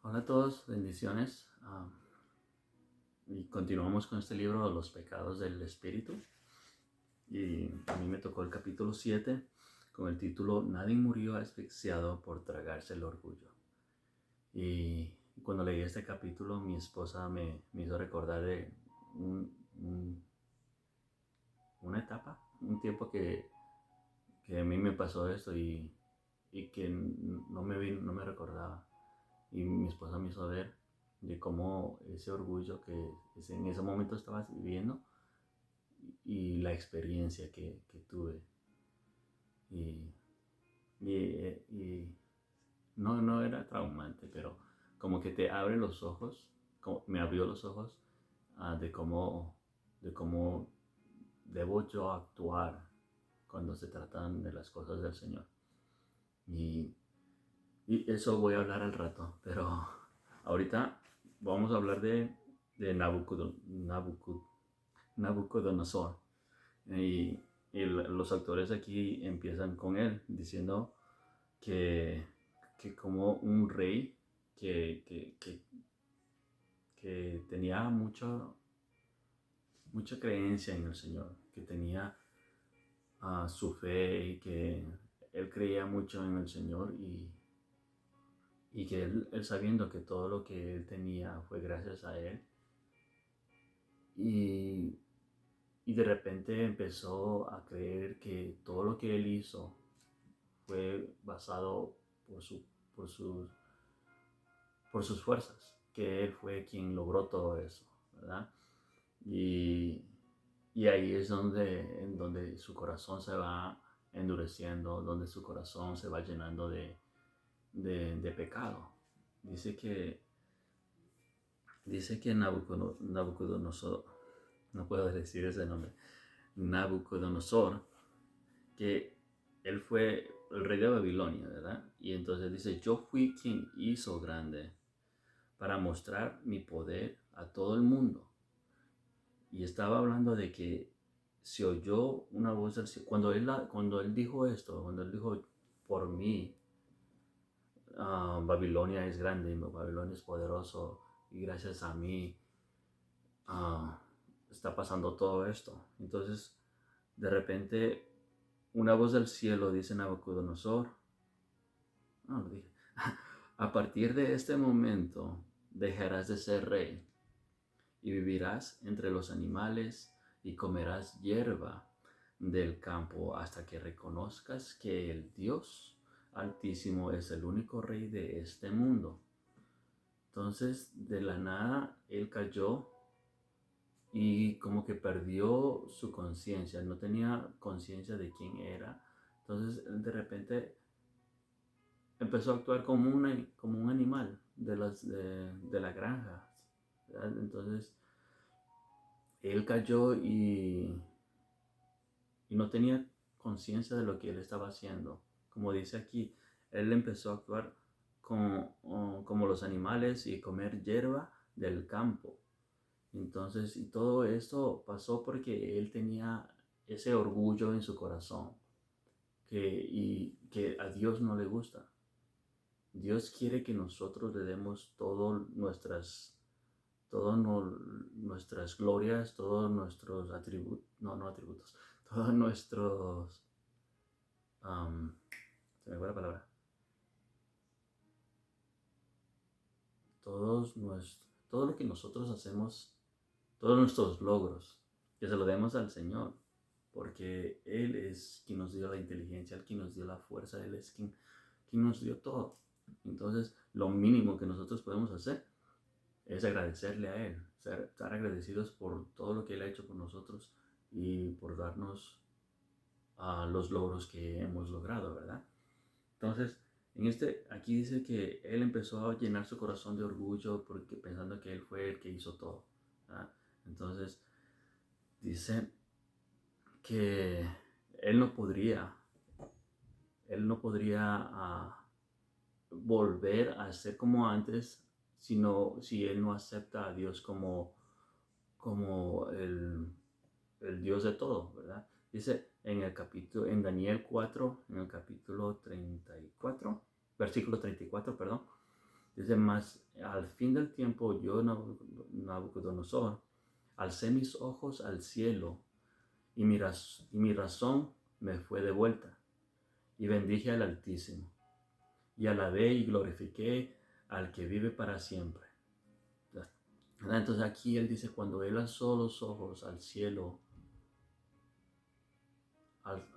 Hola a todos, bendiciones. Y continuamos con este libro de los pecados del espíritu. Y a mí me tocó el capítulo 7 con el título Nadie murió asfixiado por tragarse el orgullo. Y cuando leí este capítulo, mi esposa me hizo recordar de un- un- una etapa, un tiempo que a mí me pasó esto y que no me recordaba. Y mi esposa me hizo ver de cómo ese orgullo que en ese momento estabas viviendo y la experiencia que tuve. Y, y no era traumante, pero como que te abre los ojos, me abrió los ojos de cómo debo yo actuar cuando se tratan de las cosas del Señor. Y, y eso voy a hablar al rato, pero ahorita vamos a hablar de Nabucodonosor. Y, y los autores aquí empiezan con él diciendo que, que como un rey que, que, que, que tenía mucha creencia en el Señor, que tenía su fe y que él creía mucho en el Señor y que él sabiendo que todo lo que él tenía fue gracias a él y, y de repente empezó a creer que todo lo que él hizo fue basado por, su, por, sus, por sus fuerzas, que él fue quien logró todo eso, ¿verdad? Y, y ahí es en donde su corazón se va endureciendo, donde su corazón se va llenando de pecado. Dice que, dice que Nabucodonosor, no puedo decir ese nombre, Nabucodonosor, que él fue el rey de Babilonia, ¿verdad? Y entonces dice, yo fui quien hizo grande para mostrar mi poder a todo el mundo. Y estaba hablando de que se oyó una voz del cielo. Cuando él dijo esto, cuando él dijo, por mí, Babilonia es grande, Babilonia es poderoso, y gracias a mí uh, está pasando todo esto. Entonces, de repente, una voz del cielo dice Nabucodonosor, no, lo dije, a partir de este momento dejarás de ser rey y vivirás entre los animales y comerás hierba del campo hasta que reconozcas que el Dios Altísimo es el único rey de este mundo. Entonces, de la nada, él cayó y como que perdió su conciencia, no tenía conciencia de quién era. Entonces, de repente empezó a actuar como un animal de la granja, ¿verdad? Entonces, él cayó y no tenía conciencia de lo que él estaba haciendo. Como dice aquí, él empezó a actuar como los animales y comer hierba del campo. Entonces, y todo esto pasó porque él tenía ese orgullo en su corazón y que a Dios no le gusta. Dios quiere que nosotros le demos todas nuestras glorias, todos nuestros atributos, no atributos, todos nuestros, se me fue la palabra, todo lo que nosotros hacemos, todos nuestros logros, que se lo demos al Señor, porque Él es quien nos dio la inteligencia, Él quien nos dio la fuerza, Él es quien nos dio todo. Entonces, lo mínimo que nosotros podemos hacer es agradecerle a Él, estar agradecidos por todo lo que Él ha hecho por nosotros y por darnos los logros que hemos logrado, ¿verdad? Entonces, aquí dice que Él empezó a llenar su corazón de orgullo porque pensando que Él fue el que hizo todo, ¿verdad? Entonces, dice que Él no podría, Él no podría volver a ser como antes, si Él no acepta a Dios como el Dios de todo, ¿verdad? Dice en Daniel 4, en el capítulo 34, versículo 34, perdón, Dice, más al fin del tiempo yo, Nabucodonosor, alcé mis ojos al cielo y mi razón me fue devuelta. Y bendije al Altísimo, y alabé y glorifiqué al que vive para siempre. Entonces aquí él dice, cuando él alzó los ojos al cielo,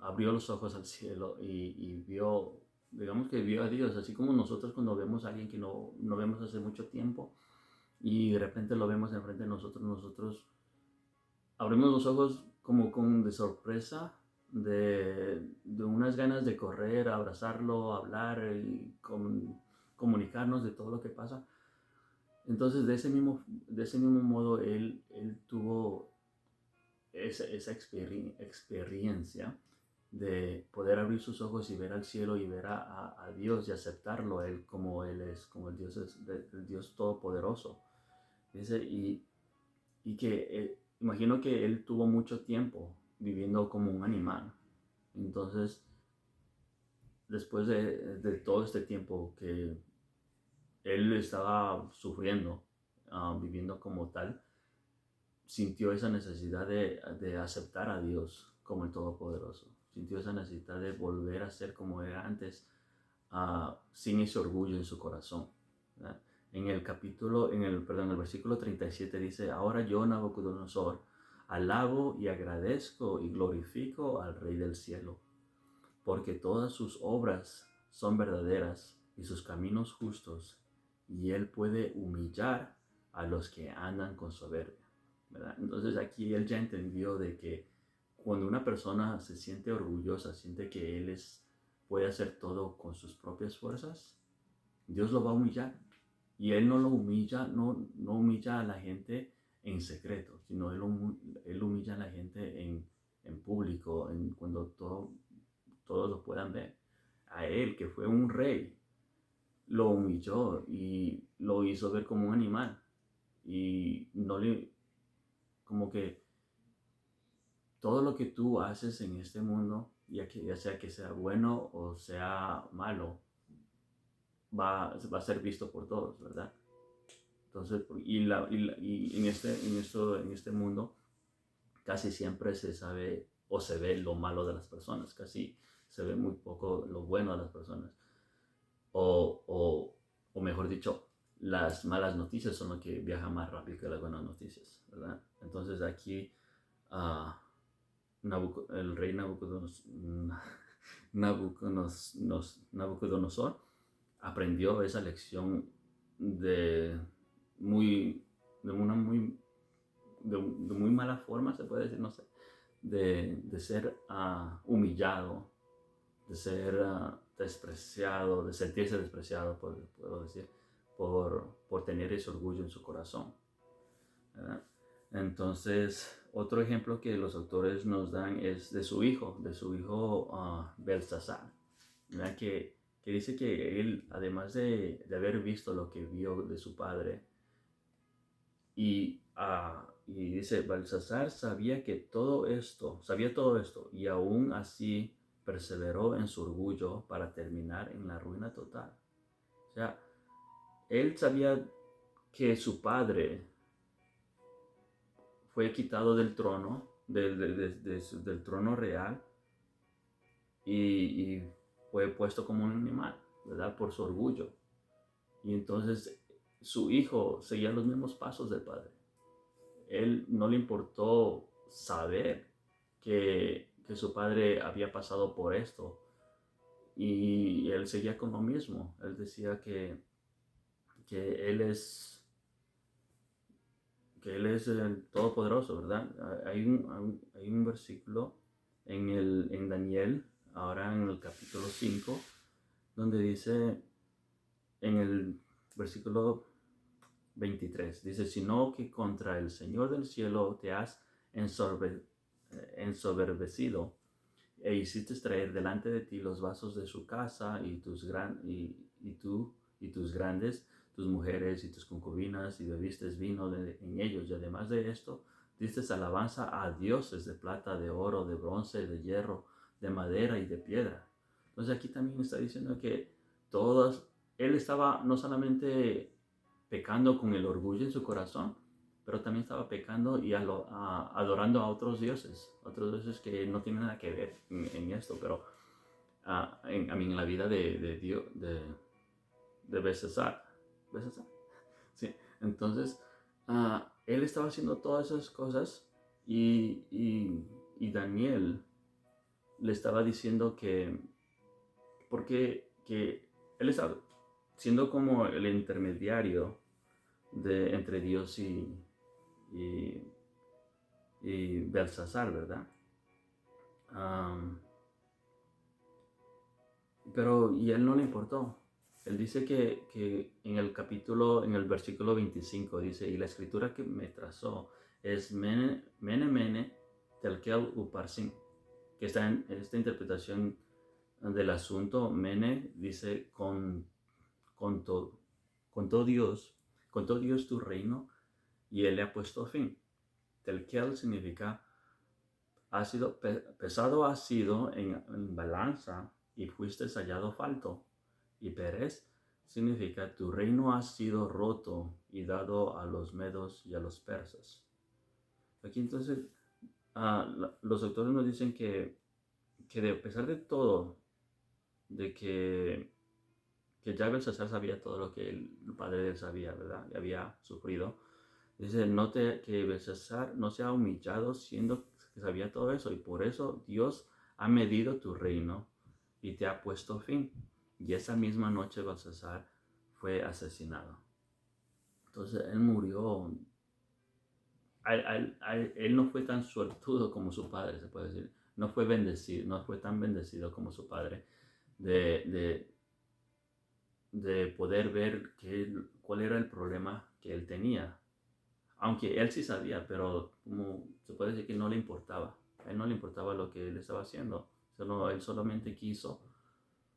abrió los ojos al cielo y vio, digamos que vio a Dios, así como nosotros cuando vemos a alguien que no vemos hace mucho tiempo y de repente lo vemos enfrente de nosotros, nosotros abrimos los ojos como con de sorpresa, de unas ganas de correr, abrazarlo, hablar y comunicarnos de todo lo que pasa. Entonces de ese mismo modo él tuvo esa experiencia de poder abrir sus ojos y ver al cielo y ver a Dios y aceptarlo a Él como Él es, como el Dios todopoderoso. Dice, y que imagino que Él tuvo mucho tiempo viviendo como un animal. Entonces, después de todo este tiempo que Él estaba sufriendo, viviendo como tal, sintió esa necesidad de aceptar a Dios como el Todopoderoso. Sintió esa necesidad de volver a ser como era antes, sin ese orgullo en su corazón. ¿Verdad? En el versículo 37 dice, ahora yo, Nabucodonosor, alabo y agradezco y glorifico al Rey del cielo, porque todas sus obras son verdaderas y sus caminos justos, y él puede humillar a los que andan con soberbia. ¿Verdad? Entonces aquí él ya entendió de que cuando una persona se siente orgullosa, siente que puede hacer todo con sus propias fuerzas, Dios lo va a humillar. Y él no lo humilla, no humilla a la gente en secreto, sino él humilla a la gente en público, cuando todos lo puedan ver. A él, que fue un rey, lo humilló y lo hizo ver como un animal. Y no le, como que todo lo que tú haces en este mundo, ya sea que sea bueno o sea malo, va a ser visto por todos, ¿verdad? Entonces, en este mundo casi siempre se sabe o se ve lo malo de las personas, casi se ve muy poco lo bueno de las personas. O mejor dicho, las malas noticias son lo que viaja más rápido que las buenas noticias, ¿verdad? Entonces aquí uh, el rey Nabucodonosor aprendió esa lección de, muy, de una de muy mala forma, se puede decir, no sé, de ser humillado, de ser despreciado, de sentirse despreciado, puedo decir, por tener ese orgullo en su corazón, ¿verdad? Entonces, otro ejemplo que los autores nos dan es de su hijo Belsasar, ¿verdad? Que dice que él, además de haber visto lo que vio de su padre, y dice, Belsasar sabía todo esto, y aún así perseveró en su orgullo para terminar en la ruina total. O sea, él sabía que su padre fue quitado del trono, del trono real, y fue puesto como un animal, ¿verdad? Por su orgullo. Y entonces su hijo seguía los mismos pasos del padre. Él no le importó saber que su padre había pasado por esto, y él seguía con lo mismo. Él decía que él es el Todopoderoso, ¿verdad? Hay un versículo en Daniel, ahora en el capítulo 5, donde dice, en el versículo 23, dice, sino que contra el Señor del cielo te has ensoberbecido e hiciste traer delante de ti los vasos de su casa y tus grandes, tus mujeres y tus concubinas, y bebiste vino en ellos. Y además de esto, diste alabanza a dioses de plata, de oro, de bronce, de hierro, de madera y de piedra. Entonces aquí también está diciendo que todas él estaba no solamente pecando con el orgullo en su corazón, pero también estaba pecando y adorando a otros dioses que no tienen nada que ver en esto, pero en la vida de Dios, de Belsasar. ¿Belsasar? Sí. Entonces, él estaba haciendo todas esas cosas y Daniel le estaba diciendo que, porque que él estaba siendo como el intermediario entre Dios y, y Belsasar, ¿verdad? Um, pero y él no le importó. Él dice que en el versículo 25 dice, y la escritura que me trazó es Mene, Mene, Mene, Telkel Uparsin, que está en esta interpretación del asunto. Mene dice con todo, con todo Dios tu reino, y él le ha puesto fin. Telkel significa pesado ha sido en balanza y fuiste hallado falto. Y Pérez significa tu reino ha sido roto y dado a los medos y a los persas. Aquí entonces los autores nos dicen que a pesar de todo, de que ya Belsasar sabía todo lo que el padre de él sabía, ¿verdad? Y había sufrido. Dice, note que Belsasar no se ha humillado siendo que sabía todo eso, y por eso Dios ha medido tu reino y te ha puesto fin. Y esa misma noche Belsasar fue asesinado. Entonces él murió. Él no fue tan suertudo como su padre, se puede decir. No fue bendecido, no fue tan bendecido como su padre de, de poder ver cuál era el problema que él tenía. Aunque él sí sabía, pero como se puede decir que no le importaba. A él no le importaba lo que él estaba haciendo. Él solamente quiso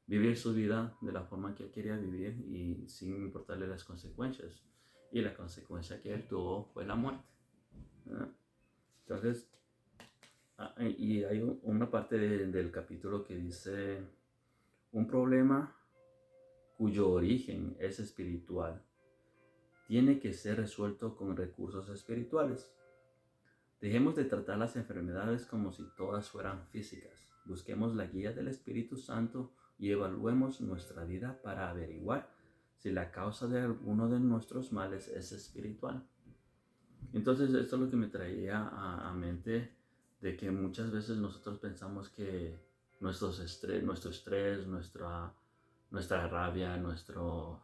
vivir su vida de la forma que él quería vivir y sin importarle las consecuencias. Y la consecuencia que él tuvo fue la muerte. Entonces, y hay una parte del capítulo que dice, un problema cuyo origen es espiritual tiene que ser resuelto con recursos espirituales. Dejemos de tratar las enfermedades como si todas fueran físicas. Busquemos la guía del Espíritu Santo y evaluemos nuestra vida para averiguar si la causa de alguno de nuestros males es espiritual. Entonces esto es lo que me traía a mente de que muchas veces nosotros pensamos que nuestro estrés, nuestra rabia, nuestra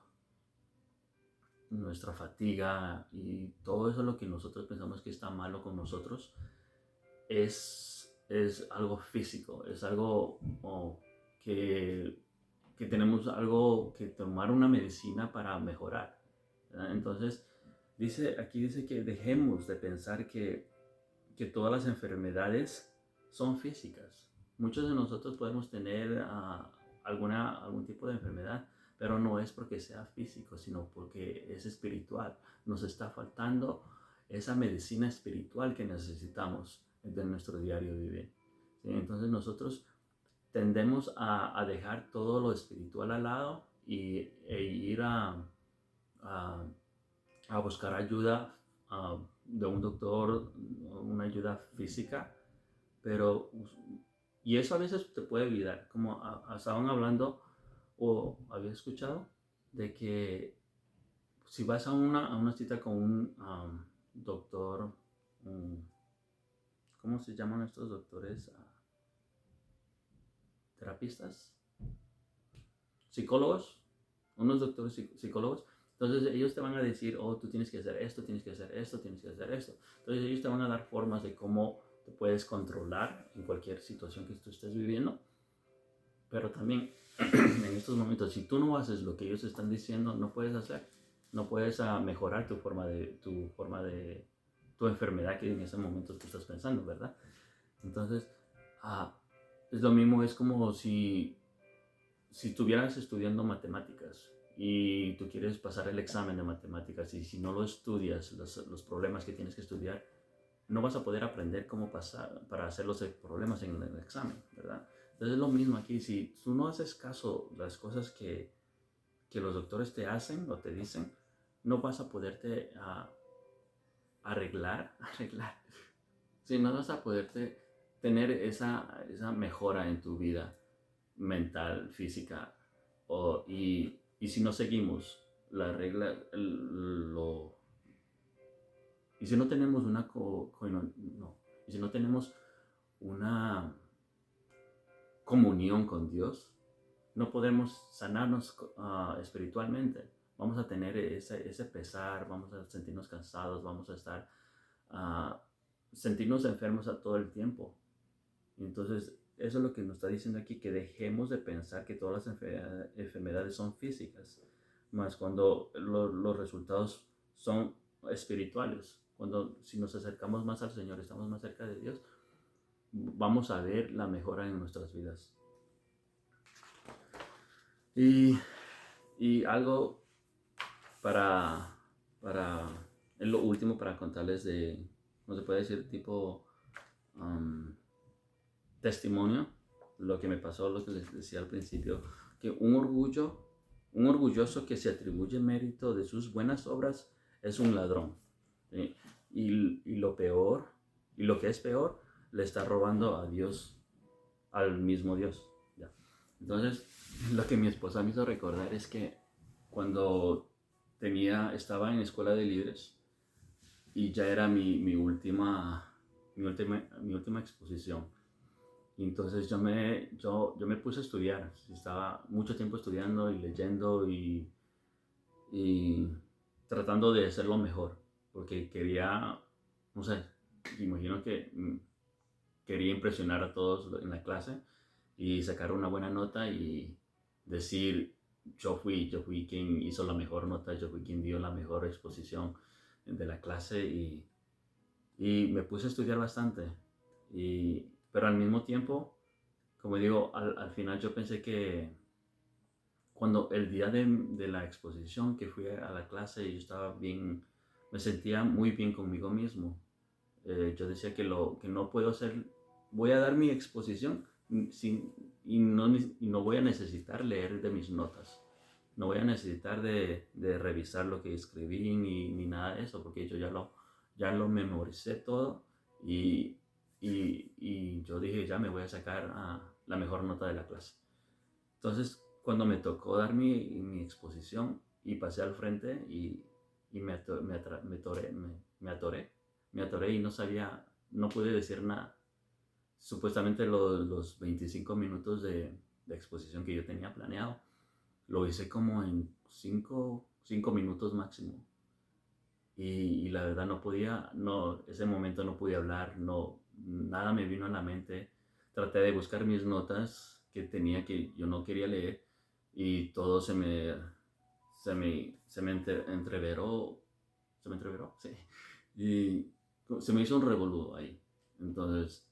fatiga y todo eso lo que nosotros pensamos que está malo con nosotros es algo físico, es algo que tenemos algo que tomar una medicina para mejorar, ¿verdad? Entonces aquí dice que dejemos de pensar que todas las enfermedades son físicas. Muchos de nosotros podemos tener algún tipo de enfermedad, pero no es porque sea físico, sino porque es espiritual. Nos está faltando esa medicina espiritual que necesitamos de nuestro diario vivir. ¿Sí? Entonces nosotros tendemos a dejar todo lo espiritual al lado e ir a buscar ayuda de un doctor, una ayuda física, pero y eso a veces te puede olvidar, como estaban hablando o había escuchado de que si vas a una cita con un doctor, ¿cómo se llaman estos doctores? Terapistas, psicólogos, unos doctores psicólogos. Entonces ellos te van a decir, oh, tú tienes que hacer esto, tienes que hacer esto, tienes que hacer esto. Entonces ellos te van a dar formas de cómo te puedes controlar en cualquier situación que tú estés viviendo. Pero también en estos momentos, si tú no haces lo que ellos están diciendo, no puedes hacer. No puedes mejorar tu enfermedad que en ese momento tú estás pensando, ¿verdad? Entonces, es lo mismo, es como si estuvieras estudiando matemáticas y tú quieres pasar el examen de matemáticas y si no lo estudias, los problemas que tienes que estudiar, no vas a poder aprender cómo pasar para hacer los problemas en el examen, ¿verdad? Entonces es lo mismo aquí, si tú no haces caso de las cosas que los doctores te hacen o te dicen, no vas a poderte arreglar, si no vas a poderte tener esa mejora en tu vida mental, física, y si no seguimos la regla, y si no tenemos no, y si no tenemos una comunión con Dios, no podemos sanarnos espiritualmente. Vamos a tener ese pesar, vamos a sentirnos cansados, vamos a estar, uh, sentirnos enfermos a todo el tiempo. Entonces, eso es lo que nos está diciendo aquí, que dejemos de pensar que todas las enfermedades son físicas, más cuando los resultados son espirituales. Cuando si nos acercamos más al Señor, estamos más cerca de Dios, vamos a ver la mejora en nuestras vidas. Y algo para es lo último para contarles de, no se puede decir tipo testimonio, lo que me pasó, lo que les decía al principio, que un orgulloso que se atribuye mérito de sus buenas obras es un ladrón. ¿Sí? Y lo peor, y lo que es peor, le está robando a Dios, al mismo Dios. ¿Ya? Entonces, lo que mi esposa me hizo recordar es que cuando estaba en escuela de líderes y ya era mi última exposición. Y entonces yo me puse a estudiar. Estaba mucho tiempo estudiando y leyendo y tratando de hacerlo mejor. Porque quería, no sé, imagino que quería impresionar a todos en la clase y sacar una buena nota y decir, yo fui quien hizo la mejor nota, yo fui quien dio la mejor exposición de la clase y me puse a estudiar bastante. Pero al mismo tiempo, como digo, al final yo pensé que cuando el día de la exposición que fui a la clase, yo estaba bien, me sentía muy bien conmigo mismo. Yo decía que no puedo hacer, voy a dar mi exposición sin, y no voy a necesitar leer de mis notas. No voy a necesitar de revisar lo que escribí ni nada de eso, porque yo ya lo memoricé todo y, y yo dije, ya me voy a sacar la mejor nota de la clase. Entonces, cuando me tocó dar mi exposición y pasé al frente y me atoré y no sabía, no pude decir nada. Supuestamente los 25 minutos de exposición que yo tenía planeado, lo hice como en 5 minutos máximo. Y la verdad ese momento no pude hablar, nada me vino a la mente. Traté de buscar mis notas que tenía que yo no quería leer y todo entreveró, sí. Y se me hizo un revolú ahí. Entonces,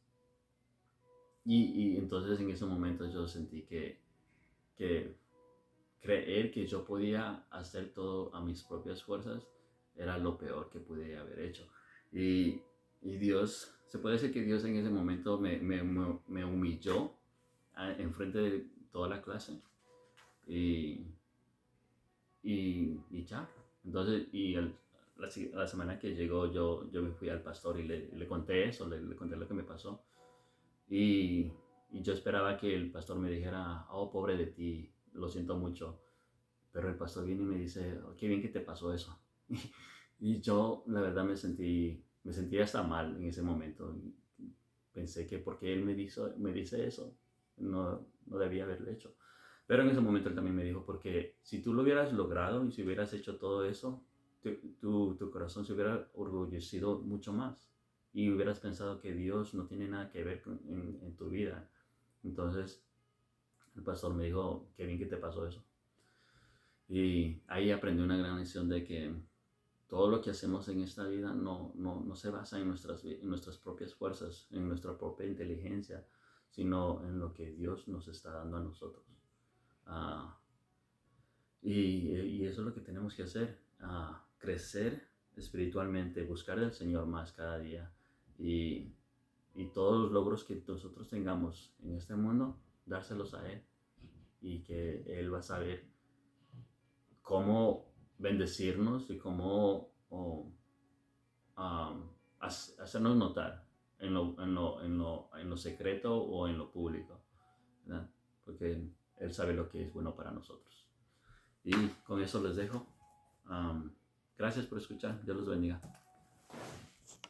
y entonces en ese momento yo sentí que creer que yo podía hacer todo a mis propias fuerzas era lo peor que pude haber hecho. Y Dios, se puede decir que Dios en ese momento me humilló en frente de toda la clase y, y ya. Entonces, la semana que llegó yo me fui al pastor y le conté eso, le conté lo que me pasó. Y, y yo esperaba que el pastor me dijera, oh, pobre de ti, lo siento mucho. Pero el pastor viene y me dice, oh, qué bien que te pasó eso. Y yo, la verdad, me sentí hasta mal en ese momento. Pensé que porque él me dice eso, no debía haberlo hecho. Pero en ese momento él también me dijo, porque si tú lo hubieras logrado y si hubieras hecho todo eso, tu corazón se hubiera orgullecido mucho más y hubieras pensado que Dios no tiene nada que ver en tu vida. Entonces el pastor me dijo, qué bien que te pasó eso. Y ahí aprendí una gran lección de que todo lo que hacemos en esta vida no se basa en nuestras propias fuerzas, en nuestra propia inteligencia, sino en lo que Dios nos está dando a nosotros. Ah, y eso es lo que tenemos que hacer, crecer espiritualmente, buscar al Señor más cada día y, y todos los logros que nosotros tengamos en este mundo, dárselos a Él y que Él va a saber cómo bendecirnos y cómo hacernos notar en lo secreto o en lo público, ¿verdad? Porque Él sabe lo que es bueno para nosotros. Y con eso les dejo. Gracias por escuchar. Dios los bendiga.